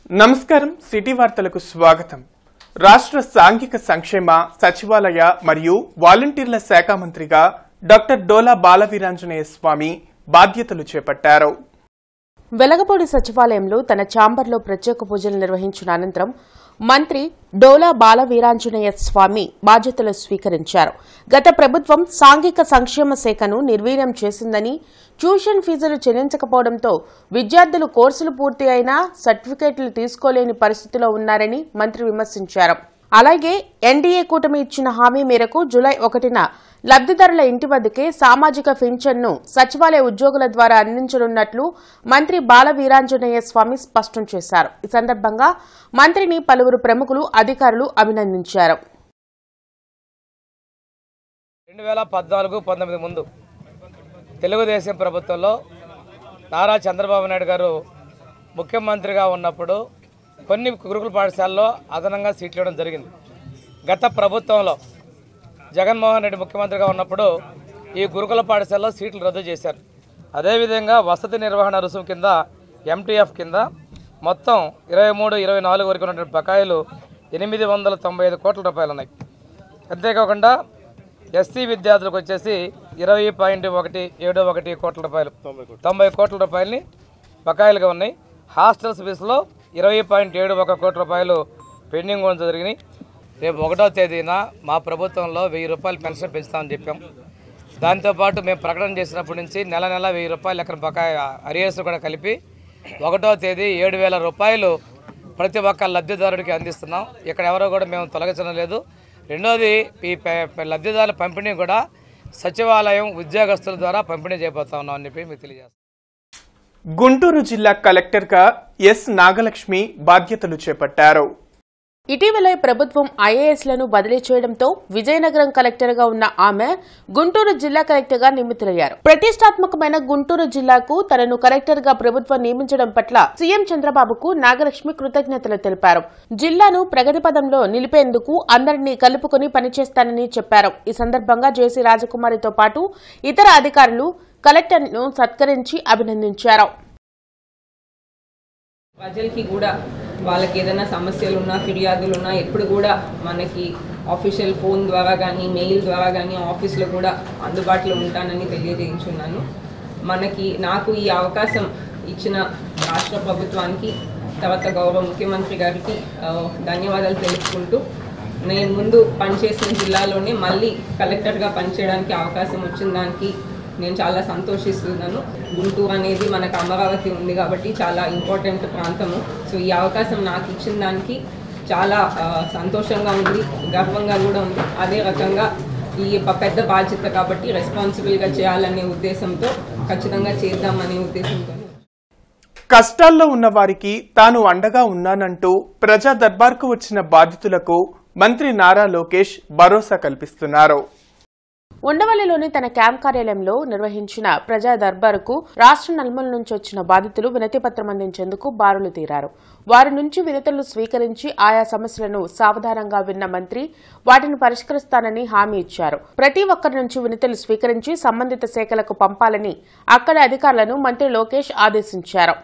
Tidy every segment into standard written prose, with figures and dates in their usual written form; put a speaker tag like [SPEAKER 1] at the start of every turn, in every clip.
[SPEAKER 1] నమస్కారం సిటీ వార్తలకు స్వాగతం. రాష్ట్ర సాంఘిక సంక్షేమ సచివాలయ మరియు వాలంటీర్ల శాఖ మంత్రిగా డాక్టర్ డోలా బాలవీరాంజనేయ స్వామి బాధ్యతలు చేపట్టారు.
[SPEAKER 2] వెలగపూడి సచివాలయంలో తన ఛాంబర్లో ప్రత్యేక పూజలు నిర్వహించిన అనంతరం మంత్రి డోలా బాలవీరాంజనేయ స్వామి బాధ్యతలు స్వీకరించారు. గత ప్రభుత్వం సాంఘిక సంక్షేమ శాఖను నిర్వీర్యం చేసిందని, ట్యూషన్ ఫీజులు చెల్లించకపోవడంతో విద్యార్థులు కోర్సులు పూర్తి అయినా సర్టిఫికేట్లు తీసుకోలేని పరిస్థితిలో ఉన్నారని మంత్రి విమర్శించారు. అలాగే ఎన్డీఏ కూటమి ఇచ్చిన హామీ మేరకు జూలై 1న లబ్దిదారుల ఇంటి వద్దకే సామాజిక పింఛన్ను సచివాలయ ఉద్యోగుల ద్వారా అందించనున్నట్లు మంత్రి బాలవీరాంజనేయ స్వామి స్పష్టం చేశారు. ఈ సందర్భంగా మంత్రిని పలువురు ప్రముఖులు, అధికారులు అభినందించారు.
[SPEAKER 3] 2014-19 ముందు తెలుగుదేశం ప్రభుత్వంలో నారా చంద్రబాబు నాయుడు గారు ముఖ్యమంత్రిగా ఉన్నప్పుడు కొన్ని గురుకుల పాఠశాలలో అదనంగా సీట్లు ఇవ్వడం జరిగింది. గత ప్రభుత్వంలో జగన్మోహన్ రెడ్డి ముఖ్యమంత్రిగా ఉన్నప్పుడు ఈ గురుకుల పాఠశాలలో సీట్లు రద్దు చేశారు. అదేవిధంగా వసతి నిర్వహణ రుసుము కింద ఎంటీఎఫ్ కింద మొత్తం 23-24 వరకు ఉన్నటువంటి బకాయిలు 895 కోట్ల రూపాయలు ఉన్నాయి. అంతేకాకుండా ఎస్సీ విద్యార్థులకు వచ్చేసి 20.171 కోట్ల రూపాయలు 90 కోట్ల రూపాయలని బకాయిలుగా ఉన్నాయి. హాస్టల్స్ ఫీజులో 20.71 కోట్ల రూపాయలు పెండింగ్ ఉండడం జరిగినాయి. రేపు 1వ తేదీన మా ప్రభుత్వంలో 1000 రూపాయలు పెన్షన్ పెంచుతామని చెప్పాం. దాంతోపాటు మేము ప్రకటన చేసినప్పటి నుంచి నెల 1000 రూపాయలు ఎక్కడ బకాయి అరియర్స్ కూడా కలిపి 1వ తేదీ 7000 రూపాయలు ప్రతి ఒక్క లబ్ధిదారుడికి అందిస్తున్నాం. ఇక్కడ ఎవరో కూడా మేము తొలగించడం లేదు. రెండోది ఈ లబ్ధిదారుల పంపిణీ కూడా సచివాలయం ఉద్యోగస్తుల ద్వారా పంపిణీ చేయబోతా ఉన్నాం అని చెప్పి మీకు తెలియజేస్తాం.
[SPEAKER 1] గుంటూరు జిల్లా కలెక్టర్గా ఎస్ నాగలక్ష్మి బాధ్యతలు చేపట్టారు.
[SPEAKER 2] ఇటీవలే ప్రభుత్వం ఐఏఎస్లను బదిలీ చేయడంతో విజయనగరం కలెక్టర్గా ఉన్న ఆమె గుంటూరు జిల్లా కలెక్టర్గా నియమితులయ్యారు. ప్రతిష్టాత్మకమైన గుంటూరు జిల్లాకు తనను కలెక్టర్గా ప్రభుత్వం నియమించడం పట్ల సీఎం చంద్రబాబుకు నాగలక్ష్మి కృతజ్ఞతలు తెలిపారు. జిల్లాను ప్రగతి పదంలో నిలిపేందుకు అందరినీ కలుపుకుని పనిచేస్తానని చెప్పారు. ఈ సందర్భంగా జేసీ రాజకుమారితో పాటు ఇతర అధికారులు కలెక్టర్ను సత్కరించి అభినందించారు.
[SPEAKER 4] ప్రజలకి కూడా వాళ్ళకి ఏదైనా సమస్యలున్నా, ఫిర్యాదులున్నా ఎప్పుడు కూడా మనకి ఆఫీషియల్ ఫోన్ ద్వారా కానీ, మెయిల్ ద్వారా కానీ ఆఫీస్లో కూడా అందుబాటులో ఉంటానని తెలియజేయించున్నాను. నాకు ఈ అవకాశం ఇచ్చిన రాష్ట్ర ప్రభుత్వానికి, తర్వాత గౌరవ ముఖ్యమంత్రి గారికి ధన్యవాదాలు తెలుపుకుంటూ, నేను ముందు పనిచేసిన జిల్లాలోనే మళ్ళీ కలెక్టర్గా పనిచేయడానికి అవకాశం వచ్చిన దానికి నేను చాలా సంతోషిస్తున్నాను. గుంటూరు అనేది మనకు అమరావతి ఉంది కాబట్టి చాలా ఇంపార్టెంట్ ప్రాంతము. సో ఈ అవకాశం నాకు ఇచ్చిన దానికి చాలా సంతోషంగా ఉంది, గర్వంగా కూడా ఉంది. అదే రకంగా ఈ పెద్ద బాధ్యత కాబట్టి రెస్పాన్సిబుల్గా చేయాలనే ఉద్దేశంతో ఖచ్చితంగా చేద్దామనే ఉద్దేశంతో.
[SPEAKER 1] కష్టాల్లో ఉన్న వారికి తాను అండగా ఉన్నానంటూ ప్రజా దర్బార్కు వచ్చిన బాధితులకు మంత్రి నారా లోకేష్ భరోసా కల్పిస్తున్నారు.
[SPEAKER 2] ఉండవల్లిలోని తన క్యాంప్ కార్యాలయంలో నిర్వహించిన ప్రజా దర్బారుకు రాష్ట్ర నలుమూల నుంచి వచ్చిన బాధితులు వినతిపత్రం అందించేందుకు బారులు తీరారు. వారి నుంచి వినతులు స్వీకరించి ఆయా సమస్యలను సావధానంగా విన్న మంత్రి వాటిని పరిష్కరిస్తానని హామీ ఇచ్చారు. ప్రతి ఒక్కరి నుంచి వినతులు స్వీకరించి సంబంధిత శాఖలకు పంపాలని అక్కడి అధికారులను మంత్రి లోకేష్ ఆదేశించారు.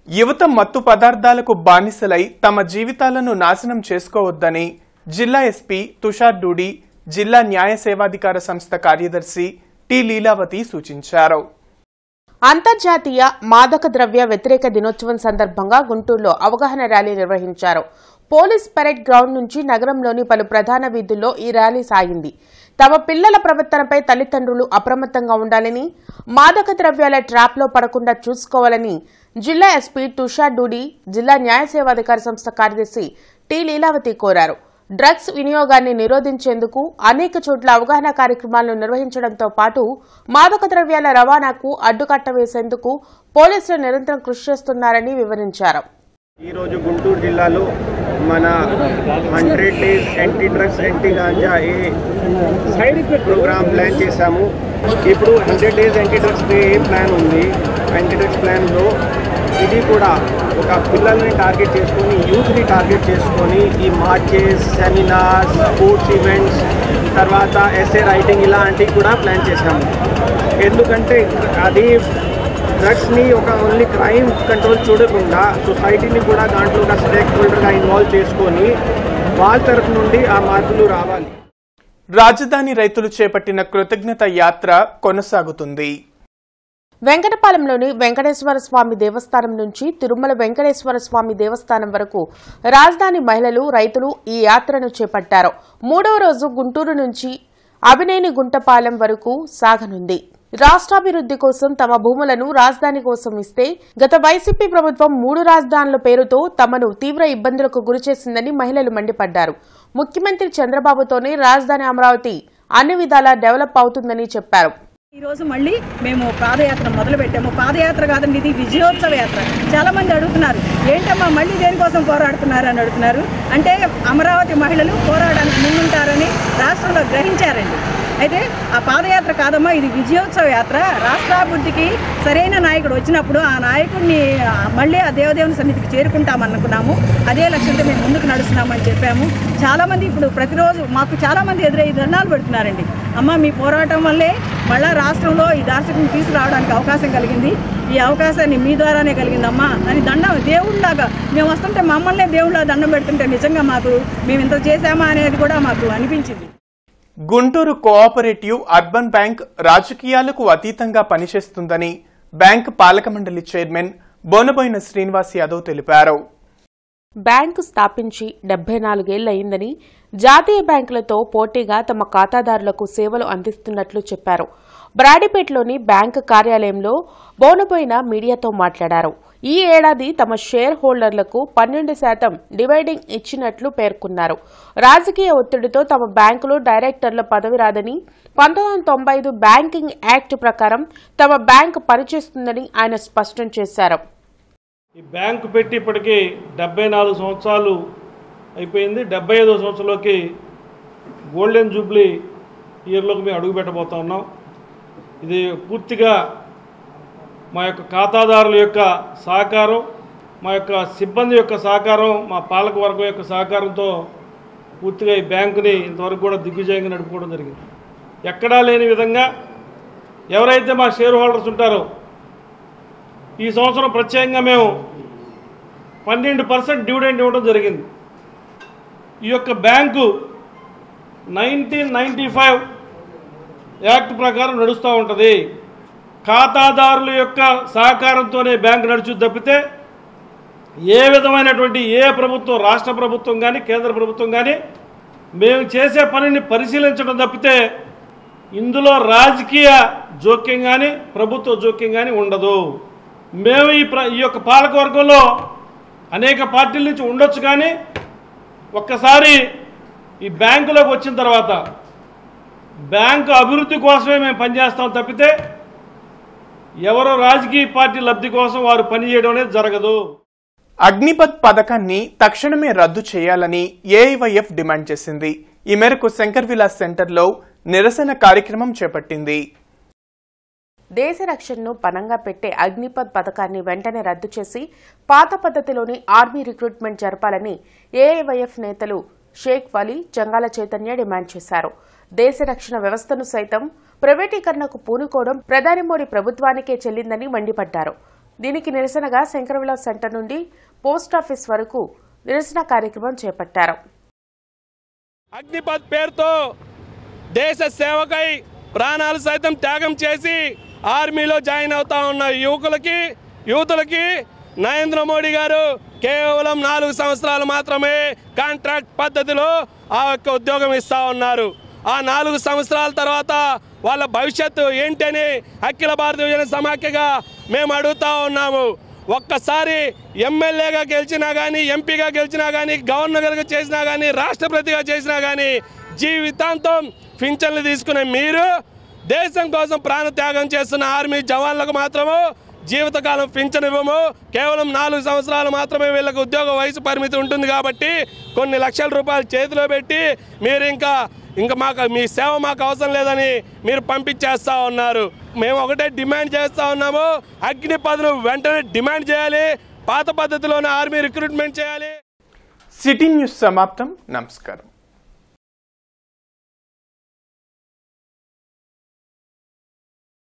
[SPEAKER 1] యువత మత్తు పదార్థాలకు బానిసలై తమ జీవితాలను నాశనం చేసుకోవద్దని జిల్లా ఎస్పీ తుషార్ డూడి, జిల్లా న్యాయ సేవాధికార సంస్థ కార్యదర్శి టి లీలావతి సూచించారు.
[SPEAKER 2] అంతర్జాతీయ మాదక ద్రవ్య వ్యతిరేక దినోత్సవం సందర్భంగా గుంటూరులో అవగాహన ర్యాలీ నిర్వహించారు. పోలీస్ పరేడ్ గ్రౌండ్ నుంచి నగరంలోని పలు ప్రధాన వీధుల్లో ఈ ర్యాలీ సాగింది. తమ పిల్లల ప్రవర్తనపై తల్లిదండ్రులు అప్రమత్తంగా ఉండాలని, మాదక ద్రవ్యాల ట్రాప్లో పడకుండా చూసుకోవాలని జిల్లా ఎస్పీ తుషార్ డూడి, జిల్లా న్యాయ సేవాధికార సంస్థ కార్యదర్శి టి లీలావతి కోరారు. డ్రగ్స్ వినియోగాన్ని నిరోధించేందుకు అనేక చోట్ల అవగాహన కార్యక్రమాలను నిర్వహించడంతో పాటు మాదక ద్రవ్యాల రవాణాకు అడ్డుకట్ట వేసేందుకు పోలీసులు నిరంతరం కృషి చేస్తున్నారని వివరించారు.
[SPEAKER 5] ఈరోజు గుంటూరు జిల్లాలో మన 100 days anti drugs anti ganja program plan చేశాము. ఇప్పుడు 100 డేస్ యాంటీ డ్రగ్స్ ప్లాన్ ఉంది. యాంటీ డ్రగ్స్ ప్లాన్లో ఇది కూడా ఒక పిల్లల్ని టార్గెట్ చేసుకొని, యూత్ని టార్గెట్ చేసుకొని ఈ మార్చెస్, సెమినార్స్, స్పోర్ట్స్ ఈవెంట్స్, తర్వాత ఎస్ఏ రైటింగ్ ఇలాంటివి కూడా ప్లాన్ చేశాము. ఎందుకంటే అది డ్రగ్స్ని ఒక ఓన్లీ క్రైమ్ కంట్రోల్ చూడకుండా సొసైటీని కూడా దాంట్లో ఒక స్టేక్ హోల్డర్గా ఇన్వాల్వ్ చేసుకొని వాళ్ళ తరఫు నుండి ఆ మార్పులు రావాలి.
[SPEAKER 1] రాజధాని రైతులు చేపట్టిన కృతజ్ఞత యాత్ర కొనసాగుతుంది.
[SPEAKER 2] వెంకటపాలెంలోని వెంకటేశ్వర స్వామి దేవస్థానం నుంచి తిరుమల వెంకటేశ్వర స్వామి దేవస్థానం వరకు రాజధాని మహిళలు రైతులు ఈ యాత్రను చేపట్టారు. 3వ రోజు గుంటూరు నుంచి అభినేని గుంటపాలెం వరకు సాగనుంది. రాష్ట్రాభివృద్ది కోసం తమ భూములను రాజధాని కోసం ఇస్తే గత వైసీపీ ప్రభుత్వం 3 రాజధానుల పేరుతో తమను తీవ్ర ఇబ్బందులకు గురిచేసిందని మహిళలు మండిపడ్డారు. ముఖ్యమంత్రి చంద్రబాబుతోనే రాజధాని అమరావతి అన్ని విధాలా డెవలప్ అవుతుందని చెప్పారు.
[SPEAKER 6] ఈ రోజు మళ్ళీ మేము పాదయాత్ర మొదలు పెట్టాము. పాదయాత్ర కాదండి, ఇది విజయోత్సవ యాత్ర. చాలా మంది అడుగుతున్నారు, ఏంటమ్మా మళ్ళీ దేనికోసం పోరాడుతున్నారు అని అడుగుతున్నారు. అంటే అమరావతి మహిళలు పోరాడడానికి ముందుంటారని రాష్ట్రంలో గ్రహించారండి. అయితే ఆ పాదయాత్ర కాదమ్మా, ఇది విజయోత్సవ యాత్ర. రాష్ట్రాభివృద్ధికి సరైన నాయకుడు వచ్చినప్పుడు ఆ నాయకుడిని మళ్ళీ ఆ దేవదేవుని సన్నిధికి చేరుకుంటామనుకున్నాము. అదే లక్ష్యంతో మేము ముందుకు నడుస్తున్నామని చెప్పాము. చాలామంది ఇప్పుడు ప్రతిరోజు మాకు చాలామంది ఎదురయ్యి ధర్నాలు పెడుతున్నారండి. అమ్మ మీ పోరాటం వల్లే మళ్ళా రాష్ట్రంలో ఈ దార్శకుని తీసుకురావడానికి అవకాశం కలిగింది. ఈ అవకాశాన్ని మీ ద్వారానే కలిగిందమ్మా అని దేవుళ్ళలాగా మేము వస్తుంటే మమ్మల్నే దేవుళ్ళ దండం పెడుతుంటే నిజంగా మాకు మేము ఇంత చేశామా అనేది కూడా మాకు అనిపించింది.
[SPEAKER 1] గుంటూరు కోఆపరేటివ్ అర్బన్ బ్యాంక్ రాజకీయాలకు అతీతంగా పనిచేస్తుందని బ్యాంక్ పాలక మండలి చైర్మన్ బోనబోయిన శ్రీనివాస్ యాదవ్ తెలిపారు.
[SPEAKER 2] బ్యాంకు స్థాపించి 74 ఏళ్లయిందని జాతీయ బ్యాంకులతో పోటీగా తమ ఖాతాదారులకు సేవలు అందిస్తున్నట్లు చెప్పారు. బ్రాడీపేటలోని బ్యాంకు కార్యాలయంలో బోనబోయిన మీడియాతో మాట్లాడారు. ఈ ఏడాది తమ షేర్ హోల్డర్లకు 12% డివైడింగ్ ఇచ్చినట్లు పేర్కొన్నారు. రాజకీయ ఒత్తిడితో తమ బ్యాంకులో డైరెక్టర్ల పదవి రాదని 1995 బ్యాంకింగ్ యాక్ట్ ప్రకారం తమ బ్యాంకు పనిచేస్తుందని ఆయన స్పష్టం చేశారు.
[SPEAKER 7] ఈ బ్యాంకు పెట్టి ఇప్పటికీ 74 సంవత్సరాలు అయిపోయింది. 75వ సంవత్సరంలోకి గోల్డెన్ జూబ్లీ ఇయర్లోకి మేము అడుగు పెట్టబోతా ఉన్నాం. ఇది పూర్తిగా మా యొక్క ఖాతాదారుల యొక్క సహకారం, మా యొక్క సిబ్బంది యొక్క సహకారం, మా పాలక వర్గం యొక్క సహకారంతో పూర్తిగా ఈ బ్యాంకుని ఇంతవరకు కూడా దిగ్విజయంగా నడుపుకోవడం జరిగింది. ఎక్కడా లేని విధంగా ఎవరైతే మా షేర్ హోల్డర్స్ ఉంటారో ఈ సంవత్సరం ప్రత్యేకంగా మేము 12% డివిడెండ్ ఇవ్వడం జరిగింది. ఈ యొక్క బ్యాంకు 1995 యాక్ట్ ప్రకారం నడుస్తూ ఉంటుంది. ఖాతాదారుల యొక్క సహకారంతోనే బ్యాంకు నడుచుకు తప్పితే ఏ విధమైనటువంటి ఏ ప్రభుత్వం, రాష్ట్ర ప్రభుత్వం కానీ కేంద్ర ప్రభుత్వం కానీ మేము చేసే పనిని పరిశీలించడం తప్పితే ఇందులో రాజకీయ జోక్యం కానీ ప్రభుత్వ జోక్యం కానీ ఉండదు. మేము ఈ యొక్క పాలకవర్గంలో అనేక పార్టీల నుంచి ఉండొచ్చు, కానీ ఒక్కసారి ఈ బ్యాంకులోకి వచ్చిన తర్వాత బ్యాంకు అభివృద్ధి కోసమే మేము పనిచేస్తాం తప్పితే ఎవరో రాజకీయ పార్టీ లబ్ధి కోసం వారు పనిచేయడం అనేది జరగదు.
[SPEAKER 1] అగ్నిపథ్ పథకాన్ని తక్షణమే రద్దు చేయాలని ఏఐవైఎఫ్ డిమాండ్ చేసింది. ఈ మేరకు శంకర్ విలాస్ సెంటర్లో నిరసన కార్యక్రమం చేపట్టింది.
[SPEAKER 2] దేశ రక్షణను పణంగా పెట్టే అగ్నిపథ్ పథకాన్ని వెంటనే రద్దు చేసి పాత పద్ధతిలోని ఆర్మీ రిక్రూట్మెంట్ జరపాలని ఏఐవైఎఫ్ నేతలు షేక్ వలీ, జంగాల చైతన్య డిమాండ్ చేశారు. దేశ రక్షణ వ్యవస్థను సైతం ప్రైవేటీకరణకు పూనుకోవడం ప్రధాని మోడీ ప్రభుత్వానికే చెల్లిందని మండిపడ్డారు. దీనికి నిరసనగా శంకర్ విలాస్ సెంటర్ నుండి పోస్టాఫీస్ వరకు నిరసన కార్యక్రమం చేపట్టారు.
[SPEAKER 8] అగ్నిపథ్ పేరుతో దేశ సేవకై ప్రాణాలు సైతం త్యాగం చేసి ఆర్మీలో జాయిన్ అవుతా ఉన్న యువతులకి నరేంద్ర మోడీ గారు కేవలం 4 సంవత్సరాలు మాత్రమే కాంట్రాక్ట్ పద్ధతిలో ఆ యొక్క ఉద్యోగం ఇస్తా ఉన్నారు. ఆ 4 సంవత్సరాల తర్వాత వాళ్ళ భవిష్యత్తు ఏంటని అఖిల భారత యువజన సమాఖ్యగా మేము అడుగుతా ఉన్నాము. ఒక్కసారి ఎమ్మెల్యేగా గెలిచినా కానీ, ఎంపీగా గెలిచినా కానీ, గవర్నర్గా చేసినా కానీ, రాష్ట్రపతిగా చేసినా కానీ జీవితాంతం పింఛన్లు తీసుకునే మీరు దేశం కోసం ప్రాణత్యాగం చేస్తున్న ఆర్మీ జవాన్లకు మాత్రము జీవితకాలం పింఛన్ ఇవ్వము. కేవలం 4 సంవత్సరాలు మాత్రమే వీళ్ళకి ఉద్యోగ వయసు పరిమితి ఉంటుంది కాబట్టి కొన్ని లక్షల రూపాయలు చేతిలో పెట్టి మీరు ఇంకా మాకు మీ సేవ మాకు అవసరం లేదని మీరు పంపించేస్తూ ఉన్నారు. మేము ఒకటే డిమాండ్ చేస్తూ ఉన్నాము, అగ్నిపథ్ను వెంటనే డిమాండ్ చేయాలి, పాత పద్ధతిలోనే ఆర్మీ రిక్రూట్మెంట్ చేయాలి.
[SPEAKER 1] సిటీ న్యూస్ సమాప్తం. నమస్కారం.